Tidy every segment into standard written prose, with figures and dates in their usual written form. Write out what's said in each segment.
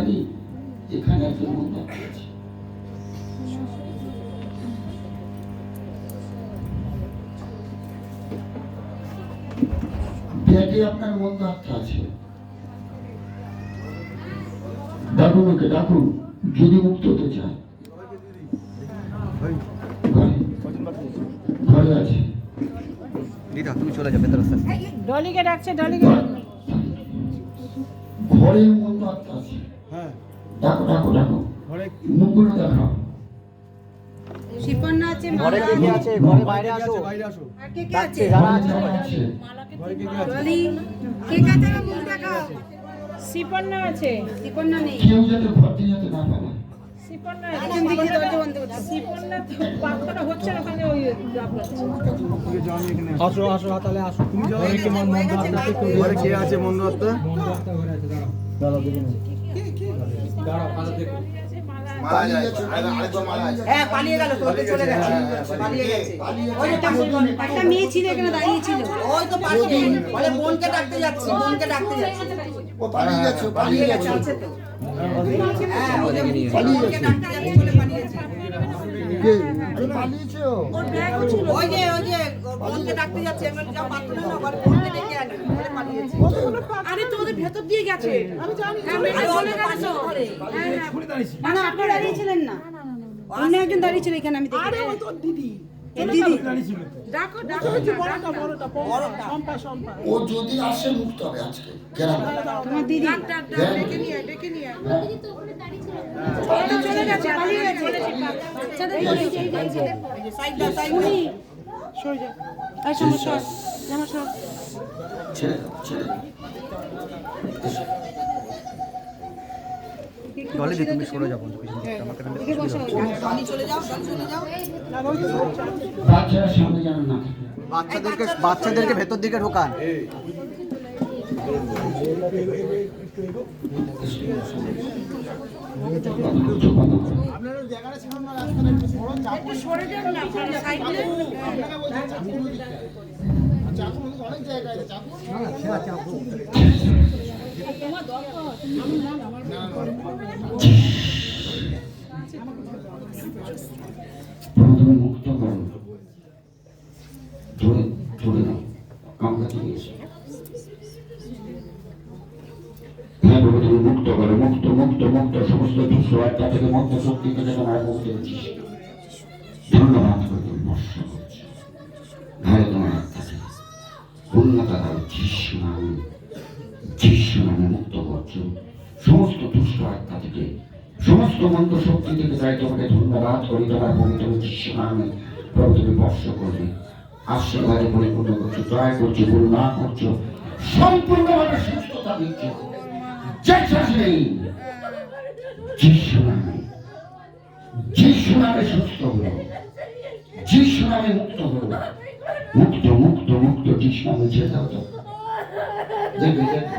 জানি এখানে একজন মন্দ আত্মা আছে। ব্যাগে আপনার মন্দ আত্মা আছে, ডাকুন ওকে, ডাকুন যদি মুক্ত হতে চায়। ঘরে আছে, তুমি চলে যাবে ডলিকে ডাকছে, ডলিকে ঘরে মন্দ আত্মা আছে। হ্যাঁ, ডাকো ডাকো ডাকো, মুখগুলো দেখাও। শিপন্না আছে, ঘরে কে কে আছে? ঘরে বাইরে আসো, বাইরে আসো। আর কে কে আছে? যারা আছে ঘরে কে কে আছে? ডলি কে কে আছে? মুখ দেখাও। শিপন্না আছে, শিপন্না নেই। কেউ যাতে ঘর দিয়ে যেতে না পারে। শিপন্না একদম দিকে দরজা বন্ধ করো। শিপন্না তো পাখাটা হচ্ছে না, ওখানে ওই আসো আসো তাহলে আসো। তুমি যাও কি মন মন ঘরে কে আছে? মন আত্মা ঘরে আছে। দাঁড়াও দেখে নাও। দাঁড়াও ভালো দেখো। হ্যাঁ, পালিয়ে গেল তো, চলে গেছে, পালিয়ে গেছে। ওই যে একটা মেয়ে ছিল এখানে দাঁড়িয়ে ছিল, ওই তো পালিয়ে বলে বোনকে ডাকতে যাচ্ছি, বোনকে ডাকতে যাচ্ছি। ও পালিয়ে গেছে, পালিয়ে গেছে। আছে তো, হ্যাঁ, ওই যে পালিয়ে বোনকে গেছে। ডাকতে যাচ্ছি বলে পালিয়েছে। কে? আরে পালিয়েছে ও। ওই যে বোনকে ডাকতে যাচ্ছে, এবার যাও বাথরুমে না, বলে বোনকে ডেকে আনি বলে পালিয়েছে। আরে তোমাদের ভেতর দিয়ে গেছে, আমি জানি। আরে চলে গেছে তো। হ্যাঁ হ্যাঁ, না আপনি দাঁড়িয়ে ছিলেন না, অন্য একজন দাঁড়িয়ে ছিল এখানে, আমি দেখি। আরে ওই তো দিদি, দিদি ডাকো ডাকো, বড়টা বড়টা সম্পা সম্পা। ও যদি আসে মুক্ত হবে আজকে। গ্রামে তোমার দিদি ডেকে নিয়ে ডেকে নিয়ে চলে গেছে, পালিয়ে গেছে। বাচ্চাদের সাইড দাও, সাইড দাও, সরে যা। এই সমস্যা জামা সব ছেড়ে দাও, ছেড়ে দাও। ডলি দি তুমি সরে যাবো পিছন দিকে, আমাকে না এদিকে বসো, আমি চলে যাও, চলে যাও। বাচ্চারা সামনে যেন না থাকে। বাচ্চাদেরকে ভেতর দিকে ঢোকান। আপনারা জায়গাটা ছিলেন না, রাস্তাটা একটু সরে যান না, আপনারা সাইডে। আপনারা বলছেন চাকুর দিকে। চাকুর অনেক জায়গায় আছে, চাকুর না চাকু। প্রথমে মুক্ত করো, ধরে ধরে নাও, কামড়াতে গিয়েছে। হ্যাঁ বাবা, তুমি মুক্ত করো, মুক্ত মুক্ত মুক্ত, সমস্ত দুঃখ একটা থেকে মন্ত্র শক্তি থেকে তোমার মুক্ত হচ্ছিস। ধন্যবাদ করে তুমি বর্ষা করছো। ঘরে তোমার আত্মাকে পূর্ণতা দাও, যিশু নামে মুক্ত করছো। সমস্ত দুষ্ট আত্মা থেকে, সমস্ত মন্ত্র শক্তি থেকে তাই তোমাকে ধন্যবাদ করি। তোমার পবিত্র যিশু নামে প্রভু তুমি বর্ষা করবে, আশীর্বাদে পরিপূর্ণ করছো, জয় করছো, করুণা করছো, সম্পূর্ণভাবে সুস্থতা দিচ্ছ। যিশু নামে সুস্থ হলো, যিশু নামে মুক্ত হলো, মুক্ত মুক্ত মুক্ত, যিশু নামে ছেড়ে দাও তো। দেখবে দেখবে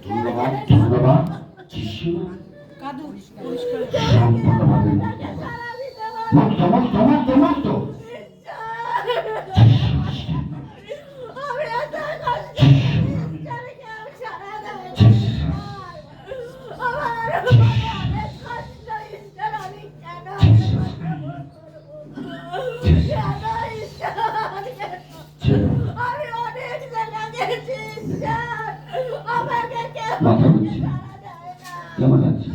ধন্যবাদ ধন্যবাদ। যিশু সম্পূর্ণভাবে মুক্ত মুক্ত মুক্ত মুক্ত। মাথা বুঝছি কেমন আছে?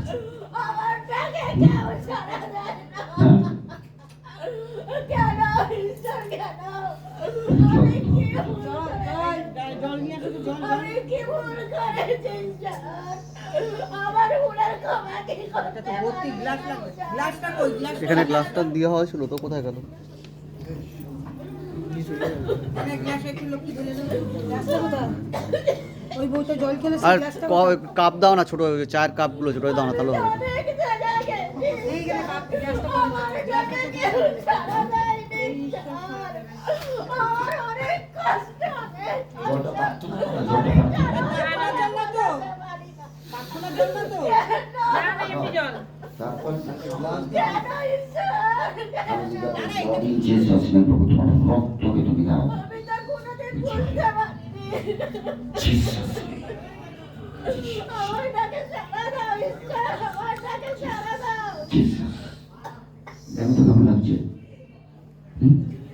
এখানে গ্লাসটা দেওয়া হয়েছিল তো, কোথায় গেল? আর কাপ দাও না, ছোট চায়ের কাপগুলো ছোট দাও না, তাহলে হবে। জলটা প্রার্থনা করো, জলটা প্রার্থনা করো। তারপর Jesus name প্রভু তোমার রক্তকে তুমি দাও। Jesus name। Jesus। দেখো তো কেমন লাগছে?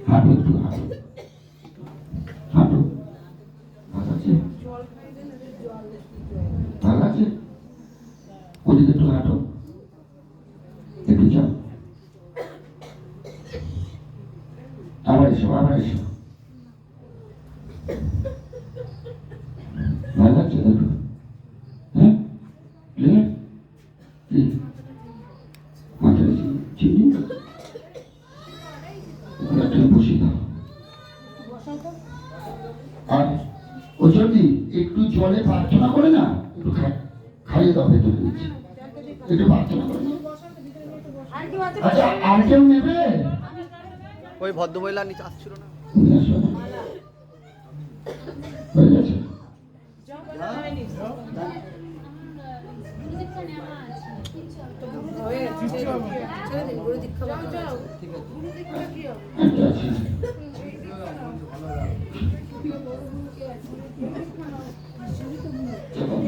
হাঁটো একটু, হাঁটো হাঁটো। ভালো আছে? ভালো লাগছে? ওদিকে একটু হাঁটো, একটু যাও, আবার এসো, আবার এসো। ভালো লাগছে দেখো? হ্যাঁ, ক্লিয়ার? কি মাথায় চিনি একটা বসে দাও। আর ও যদি একটু জলে প্রার্থনা করে না, একটু খাইয়ে দাও ভেতরে নিচে, একটু প্রার্থনা করে না। আচ্ছা, আর কেউ নেবে? ওই ভদ্রমহিলা নিচে আসছিল না? তুমি আসো না। হয়ে গেছে। একটা আছে। চলো।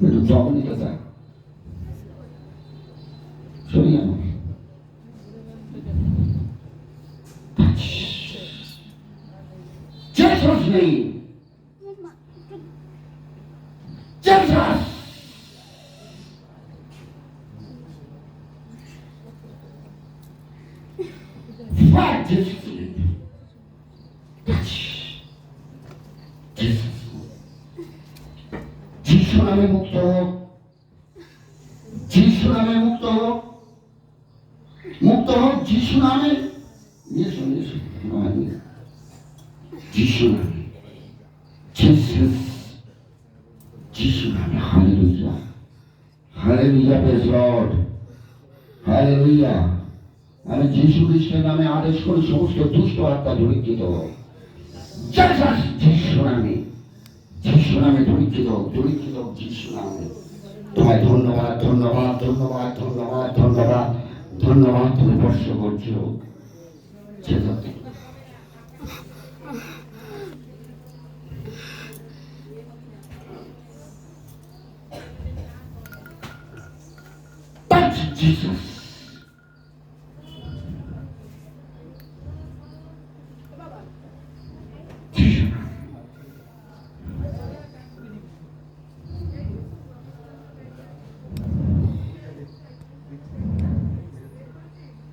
একটু জল নিতে চাই, সরিয়ে আনো। Jesus name. Jesus. Fight Jesus name. Jesus. যিশু নামে মুক্ত হোক, যিশু নামে মুক্ত হোক, মুক্ত হোক যিশু নামে। যিশু যিশু যিশু নামে, জিসাস, যিশু নামে। Hallelujah, hallelujah, praise Lord, hallelujah. আমি যিশু খ্রিস্টের নামে আদেশ করি সমস্ত দুষ্ট আত্মা দরিদ্রিত হোক। জিসাস, যিশু নামে, যিশু নামে দরিদ্রিত হোক, দরিদ্রিত হোক যিশু নামে। তোমায় ধন্যবাদ, ধন্যবাদ, ধন্যবাদ, ধন্যবাদ, ধন্যবাদ, ধন্যবাদ। তুমি স্পর্শ করছো। Jesus.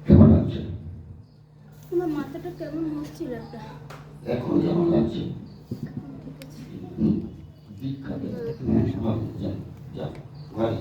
কেমন লাগছে? আমার মাথাটা কেমন হচ্ছিল একটা। এখন কেমন লাগছে? দীক্ষা দে। যা যা, ঘরে।